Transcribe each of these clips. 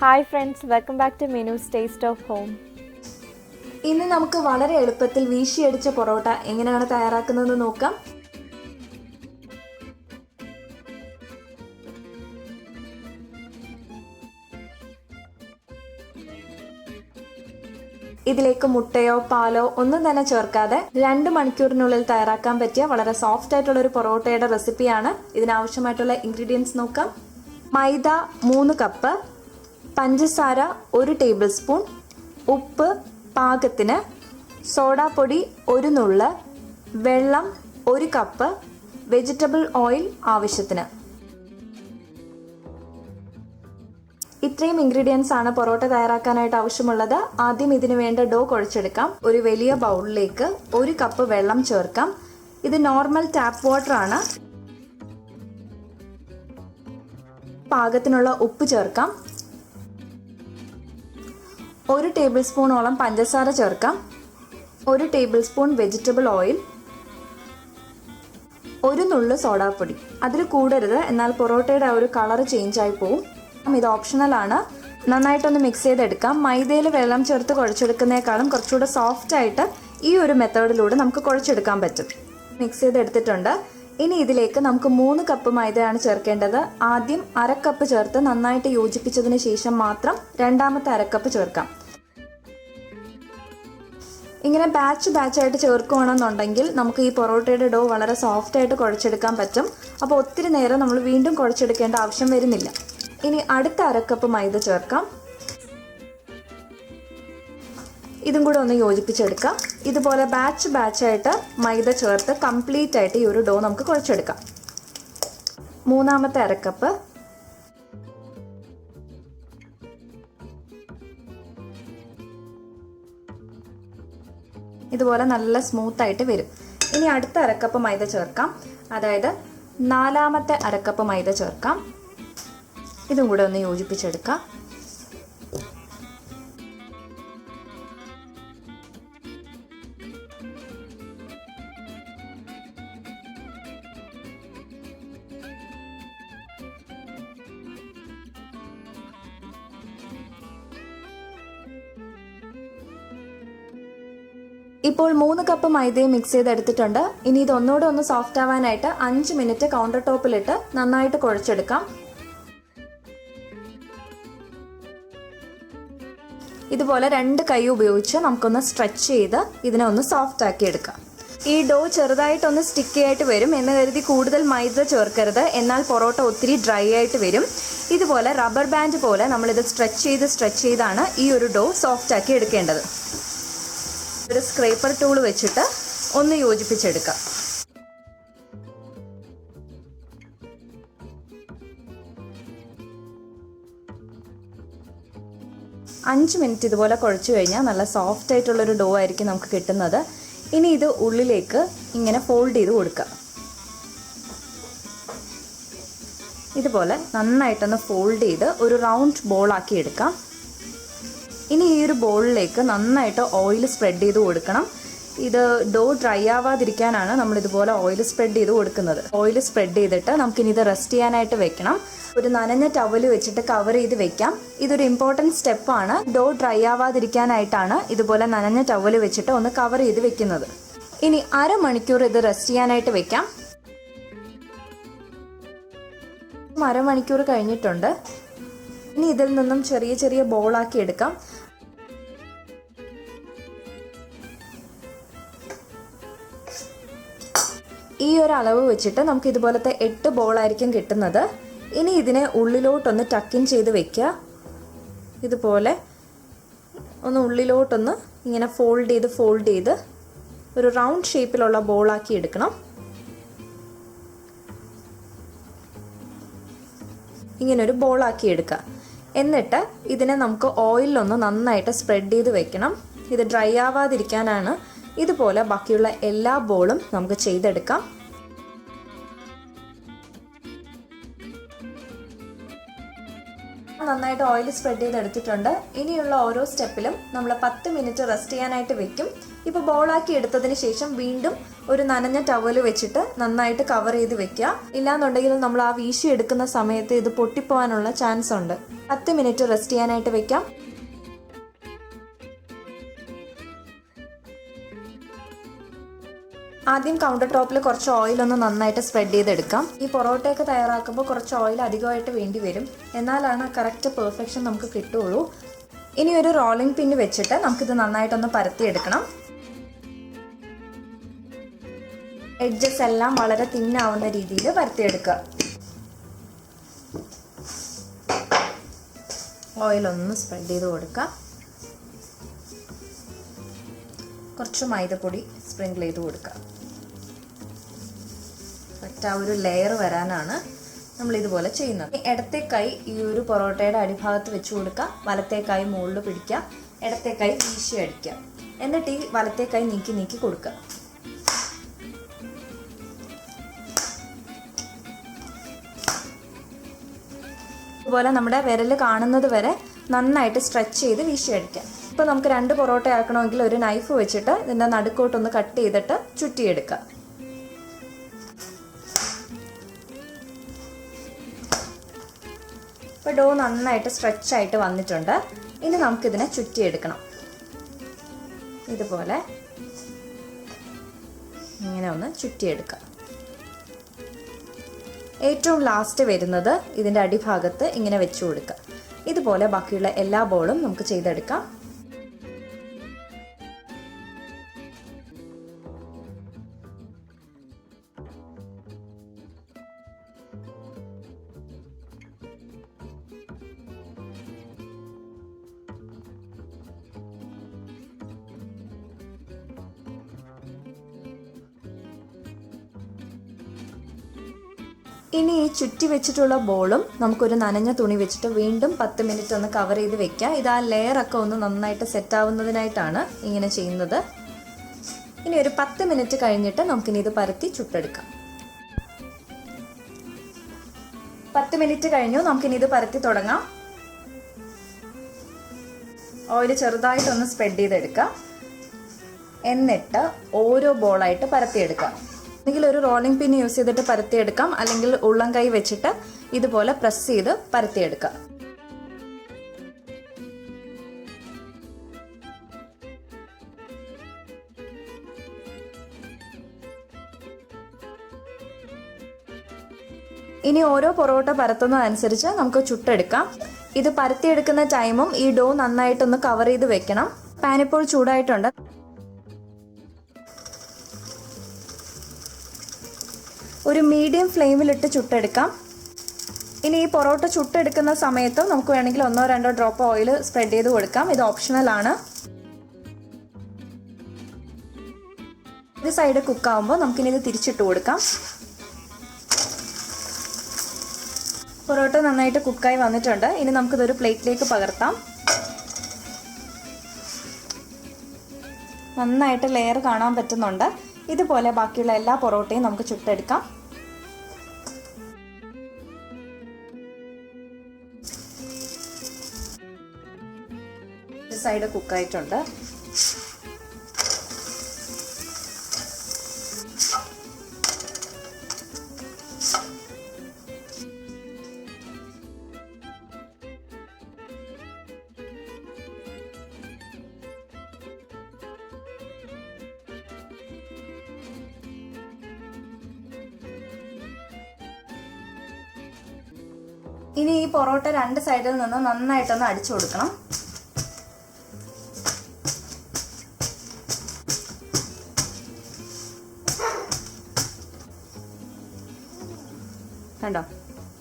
Hi friends, welcome back to MeenusTasteofhome. ഇന്ന് നമുക്ക് വളരെ എളുപ്പത്തിൽ വീശിയടിച്ച പൊറോട്ട എങ്ങനെയാണ് തയ്യാറാക്കുന്നതെന്ന് നോക്കാം. ഇതിലേക്ക് മുട്ടയോ പാലോ ഒന്നും തന്നെ ചേർക്കാതെ 2 മണിക്കൂറിനുള്ളിൽ തയ്യാറാക്കാൻ പറ്റിയ വളരെ സോഫ്റ്റ് ആയിട്ടുള്ള ഒരു പൊറോട്ടയുടെ റെസിപ്പിയാണ്. ഇതിനാവശ്യമായിട്ടുള്ള ഇൻഗ്രീഡിയൻസ് നോക്കാം. മൈദ 3 കപ്പ്, പഞ്ചസാര 1 ടേബിൾ സ്പൂൺ, ഉപ്പ് പാകത്തിന്, സോഡാപ്പൊടി 1 നുള്ള്, വെള്ളം 1 കപ്പ്, വെജിറ്റബിൾ ഓയിൽ ആവശ്യത്തിന്. ഇത്രയും ഇൻഗ്രീഡിയൻസ് ആണ് പൊറോട്ട തയ്യാറാക്കാനായിട്ട് ആവശ്യമുള്ളത്. ആദ്യം ഇതിനു വേണ്ട ഡോ കുഴച്ചെടുക്കാം. ഒരു വലിയ ബൗളിലേക്ക് 1 കപ്പ് വെള്ളം ചേർക്കാം. ഇത് നോർമൽ ടാപ്പ് വാട്ടർ ആണ്. പാകത്തിനുള്ള ഉപ്പ് ചേർക്കാം. 1 ടേബിൾ സ്പൂണോളം പഞ്ചസാര ചേർക്കാം. 1 ടേബിൾ സ്പൂൺ വെജിറ്റബിൾ ഓയിൽ, 1 നുള്ളു സോഡാപ്പൊടി. അതിൽ കൂടരുത്, എന്നാൽ പൊറോട്ടയുടെ ഒരു കളർ ചേഞ്ച് ആയി പോവും. ഇത് ഓപ്ഷണൽ ആണ്. നന്നായിട്ടൊന്ന് മിക്സ് ചെയ്തെടുക്കാം. മൈദയിൽ വെള്ളം ചേർത്ത് കുഴച്ചെടുക്കുന്നതിനേക്കാളും കുറച്ചുകൂടെ സോഫ്റ്റ് ആയിട്ട് ഈ ഒരു മെത്തേഡിലൂടെ നമുക്ക് കുഴച്ചെടുക്കാൻ പറ്റും. മിക്സ് ചെയ്തെടുത്തിട്ടുണ്ട്. ഇനി ഇതിലേക്ക് നമുക്ക് 3 കപ്പ് മൈദയാണ് ചേർക്കേണ്ടത്. ആദ്യം 1/2 കപ്പ് ചേർത്ത് നന്നായിട്ട് യോജിപ്പിച്ചതിന് ശേഷം മാത്രം രണ്ടാമത്തെ 1/2 കപ്പ് ചേർക്കാം. ഇങ്ങനെ ബാച്ചായിട്ട് ചേർക്കുകയാണെന്നുണ്ടെങ്കിൽ നമുക്ക് ഈ പൊറോട്ടയുടെ ഡോ വളരെ സോഫ്റ്റ് ആയിട്ട് കുഴച്ചെടുക്കാൻ പറ്റും. അപ്പോൾ ഒത്തിരി നേരം നമ്മൾ വീണ്ടും കുഴച്ചെടുക്കേണ്ട ആവശ്യം വരുന്നില്ല. ഇനി അടുത്ത 1/2 കപ്പ് മൈദ ചേർക്കാം. ഇതും കൂടെ ഒന്ന് യോജിപ്പിച്ചെടുക്കാം. ഇതുപോലെ ബാച്ചായിട്ട് മൈദ ചേർത്ത് കംപ്ലീറ്റ് ആയിട്ട് ഈ ഒരു ഡോ നമുക്ക് കുഴച്ചെടുക്കാം. മൂന്നാമത്തെ 1/2 കപ്പ്, ഇതുപോലെ നല്ല സ്മൂത്ത് ആയിട്ട് വരും. ഇനി അടുത്ത 1/2 കപ്പ് മൈദ ചേർക്കാം. അതായത് നാലാമത്തെ 1/2 കപ്പ് മൈദ ചേർക്കാം. ഇതും കൂടെ ഒന്ന് യോജിപ്പിച്ചെടുക്കാം. ഇപ്പോൾ 3 കപ്പ് മൈദയും മിക്സ് ചെയ്തെടുത്തിട്ടുണ്ട്. ഇനി ഇത് ഒന്നുകൂടെ ഒന്ന് സോഫ്റ്റ് ആവാനായിട്ട് 5 മിനിറ്റ് കൗണ്ടർ ടോപ്പിലിട്ട് നന്നായിട്ട് കുഴച്ചെടുക്കാം. ഇതുപോലെ 2 കൈ ഉപയോഗിച്ച് നമുക്കൊന്ന് സ്ട്രെച്ച് ചെയ്ത് ഇതിനെ ഒന്ന് സോഫ്റ്റ് ആക്കി എടുക്കാം. ഈ ഡോ ചെറുതായിട്ടൊന്ന് സ്റ്റിക്കി ആയിട്ട് വരും എന്ന് കരുതി കൂടുതൽ മൈദ ചേർക്കരുത്, എന്നാൽ പൊറോട്ട ഒത്തിരി ഡ്രൈ ആയിട്ട് വരും. ഇതുപോലെ റബ്ബർ ബാൻഡ് പോലെ നമ്മളിത് സ്ട്രെച്ച് ചെയ്താണ് ഈ ഒരു ഡോ സോഫ്റ്റ് ആക്കി എടുക്കേണ്ടത്. ഒരു സ്ക്രേപ്പർ ടൂൾ വെച്ചിട്ട് ഒന്ന് യോജിപ്പിച്ചെടുക്കാം. അഞ്ച് മിനിറ്റ് ഇതുപോലെ കുഴച്ചു കഴിഞ്ഞാൽ നല്ല സോഫ്റ്റ് ആയിട്ടുള്ളൊരു ഡോ ആയിരിക്കും നമുക്ക് കിട്ടുന്നത്. ഇനി ഇത് ഉള്ളിലേക്ക് ഇങ്ങനെ ഫോൾഡ് ചെയ്ത് കൊടുക്കുക. ഇതുപോലെ നന്നായിട്ടൊന്ന് ഫോൾഡ് ചെയ്ത് ഒരു റൗണ്ട് ബോൾ ആക്കി എടുക്കാം. ഇനി ഈ ഒരു ബോളിലേക്ക് നന്നായിട്ട് ഓയിൽ സ്പ്രെഡ് ചെയ്ത് കൊടുക്കണം. ഇത് ഡോ ഡ്രൈ ആവാതിരിക്കാനാണ് നമ്മൾ ഇതുപോലെ ഓയിൽ സ്പ്രെഡ് ചെയ്ത് കൊടുക്കുന്നത്. ഓയിൽ സ്പ്രെഡ് ചെയ്തിട്ട് നമുക്കിനി ഇത് റെസ്റ്റ് ചെയ്യാനായിട്ട് വെക്കണം. ഒരു നനഞ്ഞ ടവൽ വെച്ചിട്ട് കവർ ചെയ്ത് വെക്കാം. ഇതൊരു ഇമ്പോർട്ടൻറ്റ് സ്റ്റെപ്പാണ്. ഡോ ഡ്രൈ ആവാതിരിക്കാനായിട്ടാണ് ഇതുപോലെ നനഞ്ഞ ടവൽ വെച്ചിട്ട് ഒന്ന് കവർ ചെയ്ത് വെക്കുന്നത്. ഇനി 1/2 മണിക്കൂർ ഇത് റെസ്റ്റ് ചെയ്യാനായിട്ട് വെക്കാം. 1/2 മണിക്കൂർ കഴിഞ്ഞിട്ടുണ്ട്. ഇനി ഇതിൽ നിന്നും ചെറിയ ബോളാക്കി എടുക്കാം. ഈ ഒരു അളവ് വെച്ചിട്ട് നമുക്ക് ഇതുപോലത്തെ 8 ബോളായിരിക്കും കിട്ടുന്നത്. ഇനി ഇതിനെ ഉള്ളിലോട്ടൊന്ന് ടക്കിൻ ചെയ്ത് വെക്കുക. ഇതുപോലെ ഒന്ന് ഉള്ളിലോട്ടൊന്ന് ഇങ്ങനെ ഫോൾഡ് ചെയ്ത് ഒരു റൗണ്ട് ഷേപ്പിലുള്ള ബോളാക്കി എടുക്കണം. ഇങ്ങനൊരു ബോളാക്കി എടുക്കുക. എന്നിട്ട് ഇതിനെ നമുക്ക് ഓയിലൊന്ന് നന്നായിട്ട് സ്പ്രെഡ് ചെയ്ത് വെക്കണം. ഇത് ഡ്രൈ ആവാതിരിക്കാനാണ്. ഇതുപോലെ ബാക്കിയുള്ള എല്ലാ ബോളും നമുക്ക് ചെയ്തെടുക്കാം. നന്നായിട്ട് ഓയിൽ സ്പ്രെഡ് ചെയ്തെടുത്തിട്ടുണ്ട്. ഇനിയുള്ള ഓരോ സ്റ്റെപ്പിലും നമ്മൾ 10 മിനിറ്റ് റെസ്റ്റ് ചെയ്യാനായിട്ട് വെക്കും. ഇപ്പോൾ ബോളാക്കി എടുത്തതിന് ശേഷം വീണ്ടും ഒരു നനഞ്ഞ ടവൽ വെച്ചിട്ട് നന്നായിട്ട് കവർ ചെയ്ത് വെക്കുക. ഇല്ലാന്നുണ്ടെങ്കിൽ നമ്മൾ ആ വീശി എടുക്കുന്ന സമയത്ത് ഇത് പൊട്ടിപ്പോവാനുള്ള ചാൻസ് ഉണ്ട്. 10 മിനിറ്റ് റെസ്റ്റ് ചെയ്യാനായിട്ട് വെക്കാം. ആദ്യം കൗണ്ടർ ടോപ്പിൽ കുറച്ച് ഓയിൽ ഒന്ന് നന്നായിട്ട് സ്പ്രെഡ് ചെയ്തെടുക്കാം. ഈ പൊറോട്ടയൊക്കെ തയ്യാറാക്കുമ്പോൾ കുറച്ച് ഓയിൽ അധികമായിട്ട് വേണ്ടി വരും, എന്നാലാണ് കറക്റ്റ് പെർഫെക്ഷൻ നമുക്ക് കിട്ടുള്ളൂ. ഇനി ഒരു റോളിംഗ് പിൻ വെച്ചിട്ട് നമുക്കിത് നന്നായിട്ടൊന്ന് പരത്തിയെടുക്കണം. എഡ്ജസ് എല്ലാം വളരെ തിന്നാവുന്ന രീതിയിൽ പരത്തിയെടുക്കുക. ഓയിലൊന്ന് സ്പ്രെഡ് ചെയ്ത് കൊടുക്കുക. കുറച്ച് മൈദപ്പൊടി സ്പ്രിങ്കിൾ ചെയ്ത് കൊടുക്കുക. ആ ഒരു ലെയർ വരാനാണ് നമ്മൾ ഇതുപോലെ ചെയ്യുന്നത്. ഇടത്തെ കൈ ഈ ഒരു പൊറോട്ടയുടെ അടിഭാഗത്ത് വെച്ച് കൊടുക്കുക. വലത്തെ കൈ മുകളിൽ പിടിക്കുക. ഇടത്തെ കൈ വീശി അടിക്കുക. എന്നിട്ട് ഈ വലത്തെ കൈ നീക്കി നീക്കി കൊടുക്കുക. ഇതുപോലെ നമ്മുടെ വിരൽ കാണുന്നത് വരെ നന്നായിട്ട് സ്ട്രെച്ച് ചെയ്ത് വീശി അടിക്കാം. ഇപ്പോൾ നമുക്ക് 2 പൊറോട്ട ആക്കണമെങ്കിൽ ഒരു നൈഫ് വെച്ചിട്ട് ഇതിൻ്റെ നടുക്കോട്ടൊന്ന് കട്ട് ചെയ്തിട്ട് ചുറ്റിയെടുക്കുക. ഇപ്പോൾ ഡോ നന്നായിട്ട് സ്ട്രെച്ച് ആയിട്ട് വന്നിട്ടുണ്ട്. ഇനി നമുക്കിതിനെ ചുറ്റിയെടുക്കണം. ഇതുപോലെ ഇങ്ങനെ ഒന്ന് ചുറ്റിയെടുക്കുക. ഏറ്റവും ലാസ്റ്റ് വരുന്നത് ഇതിൻ്റെ അടിഭാഗത്ത് ഇങ്ങനെ വെച്ച് കൊടുക്കുക. ഇതുപോലെ ബാക്കിയുള്ള എല്ലാ ബോളും നമുക്ക് ചെയ്തെടുക്കാം. ഇനി ഈ ചുറ്റി വെച്ചിട്ടുള്ള ബോളും നമുക്കൊരു നനഞ്ഞ തുണി വെച്ചിട്ട് വീണ്ടും 10 മിനിറ്റ് ഒന്ന് കവർ ചെയ്ത് വെക്കാം. ഇത് ആ ലെയറൊക്കെ ഒന്ന് നന്നായിട്ട് സെറ്റ് ആവുന്നതിനായിട്ടാണ് ഇങ്ങനെ ചെയ്യുന്നത്. ഇനി ഒരു 10 മിനിറ്റ് കഴിഞ്ഞിട്ട് നമുക്കിനി ഇത് പരത്തി ചുട്ടെടുക്കാം. 10 മിനിറ്റ് കഴിഞ്ഞു. നമുക്കിനി ഇത് പരത്തി തുടങ്ങാം. ഓയിൽ ചെറുതായിട്ടൊന്ന് സ്പ്രെഡ് ചെയ്തെടുക്കാം. എന്നിട്ട് ഓരോ ബോളായിട്ട് പരത്തിയെടുക്കാം. അല്ലെങ്കിൽ ഒരു റോളിംഗ് പിൻ യൂസ് ചെയ്തിട്ട് പരത്തിയെടുക്കാം, അല്ലെങ്കിൽ ഉള്ളം കൈ വെച്ചിട്ട് ഇതുപോലെ പ്രസ് ചെയ്ത് പരത്തിയെടുക്കാം. ഇനി ഓരോ പൊറോട്ട പരത്തുന്നതനുസരിച്ച് നമുക്ക് ചുട്ടെടുക്കാം. ഇത് പരത്തിയെടുക്കുന്ന ടൈമും ഈ ഡോ നന്നായിട്ടൊന്ന് കവർ ചെയ്ത് വെക്കണം. പാൻ ഇപ്പോൾ ചൂടായിട്ടുണ്ട്. ഒരു മീഡിയം ഫ്ലെയിമിലിട്ട് ചുട്ടെടുക്കാം. ഇനി ഈ പൊറോട്ട ചുട്ടെടുക്കുന്ന സമയത്ത് നമുക്ക് വേണമെങ്കിൽ 1-2 ഡ്രോപ്പ് ഓയിൽ സ്പ്രെഡ് ചെയ്ത് കൊടുക്കാം. ഇത് ഓപ്ഷണൽ ആണ്. ഒരു സൈഡ് കുക്കാവുമ്പോൾ നമുക്കിനി ഇത് തിരിച്ചിട്ട് കൊടുക്കാം. പൊറോട്ട നന്നായിട്ട് കുക്കായി വന്നിട്ടുണ്ട്. ഇനി നമുക്കിതൊരു പ്ലേറ്റിലേക്ക് പകർത്താം. നന്നായിട്ട് ലെയർ കാണാൻ പറ്റുന്നുണ്ട്. ഇതുപോലെ ബാക്കിയുള്ള എല്ലാ പൊറോട്ടയും നമുക്ക് ചുട്ടെടുക്കാം. സൈഡ് കുക്കായിട്ടുണ്ട്. ഇനി ഈ പൊറോട്ട 2 സൈഡിൽ നിന്ന് നന്നായിട്ടൊന്ന് അടിച്ചു കൊടുക്കണം. കണ്ടോ,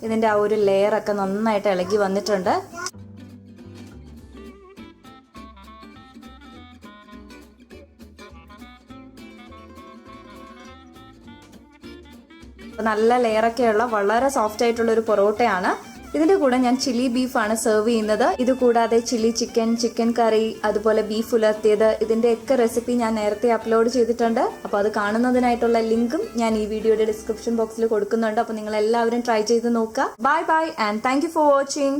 ഇതിന്റെ ആ ഒരു ലെയർ ഒക്കെ നന്നായിട്ട് ഇളകി വന്നിട്ടുണ്ട്. നല്ല ലെയറൊക്കെയുള്ള വളരെ സോഫ്റ്റ് ആയിട്ടുള്ള ഒരു പൊറോട്ടയാണ്. ഇതിന്റെ കൂടെ ഞാൻ ചില്ലി ബീഫാണ് സെർവ് ചെയ്യുന്നത്. ഇത് കൂടാതെ ചില്ലി ചിക്കൻ, ചിക്കൻ കറി, അതുപോലെ ബീഫ് ഉലർത്തിയത്, ഇതിന്റെയൊക്കെ റെസിപ്പി ഞാൻ നേരത്തെ അപ്ലോഡ് ചെയ്തിട്ടുണ്ട്. അപ്പോൾ അത് കാണുന്നതിനായിട്ടുള്ള ലിങ്കും ഞാൻ ഈ വീഡിയോയുടെ ഡിസ്ക്രിപ്ഷൻ ബോക്സിൽ കൊടുക്കുന്നുണ്ട്. അപ്പോൾ നിങ്ങൾ എല്ലാവരും ട്രൈ ചെയ്ത് നോക്കുക. Bye bye and thank you for watching.